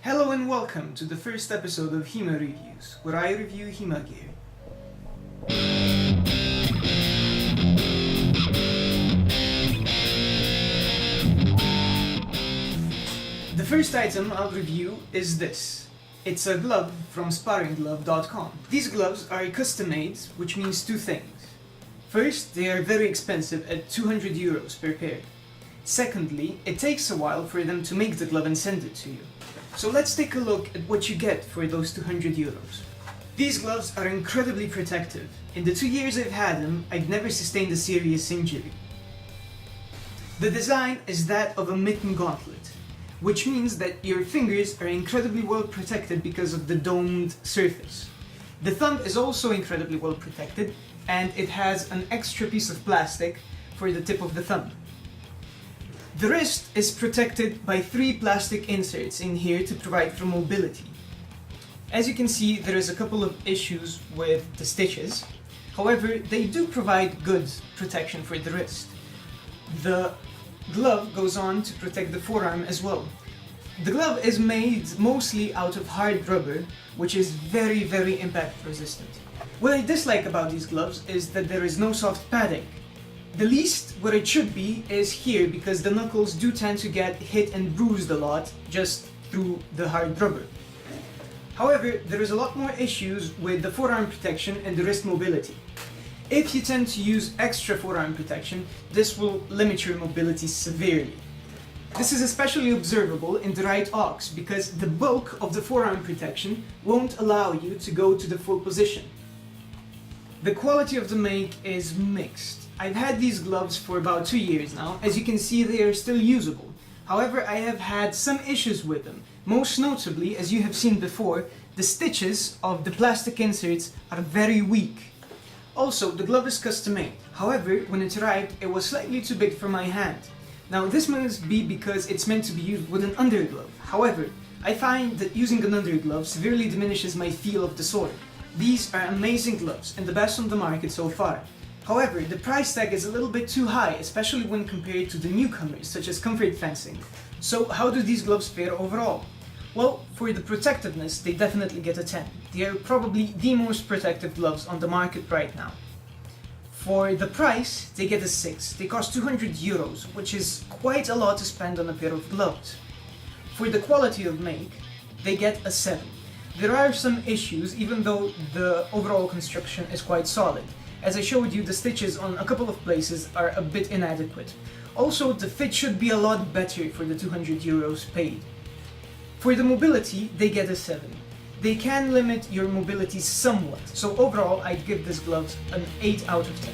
Hello and welcome to the first episode of HEMA Reviews, where I review HEMA gear. The first item I'll review is this. It's a glove from sparringglove.com. These gloves are custom made, which means two things. First, they are very expensive at €200 per pair. Secondly, it takes a while for them to make the glove and send it to you. So let's take a look at what you get for those €200. These gloves are incredibly protective. In the 2 years I've had them, I've never sustained a serious injury. The design is that of a mitten gauntlet, which means that your fingers are incredibly well protected because of the domed surface. The thumb is also incredibly well protected, and it has an extra piece of plastic for the tip of the thumb. The wrist is protected by 3 plastic inserts in here to provide for mobility. As you can see, there is a couple of issues with the stitches. However, they do provide good protection for the wrist. The glove goes on to protect the forearm as well. The glove is made mostly out of hard rubber, which is very impact resistant. What I dislike about these gloves is that there is no soft padding. The least what it should be is here, because the knuckles do tend to get hit and bruised a lot just through the hard rubber. However, there is a lot more issues with the forearm protection and the wrist mobility. If you tend to use extra forearm protection, this will limit your mobility severely. This is especially observable in the right ox because the bulk of the forearm protection won't allow you to go to the full position. The quality of the make is mixed. I've had these gloves for about 2 years now. As you can see, they are still usable. However, I have had some issues with them. Most notably, as you have seen before, the stitches of the plastic inserts are very weak. Also, the glove is custom made. However, when it arrived, it was slightly too big for my hand. Now, this must be because it's meant to be used with an underglove. However, I find that using an underglove severely diminishes my feel of the sword. These are amazing gloves and the best on the market so far. However, the price tag is a little bit too high, especially when compared to the newcomers such as comfort fencing. So how do these gloves fare overall? Well, for the protectiveness, they definitely get a 10. They are probably the most protective gloves on the market right now. For the price, they get a 6. They cost €200, which is quite a lot to spend on a pair of gloves. For the quality of make, they get a 7. There are some issues, even though the overall construction is quite solid. As I showed you, the stitches on a couple of places are a bit inadequate. Also, the fit should be a lot better for the €200 paid. For the mobility, they get a 7. They can limit your mobility somewhat, so overall I'd give this gloves an 8 out of 10.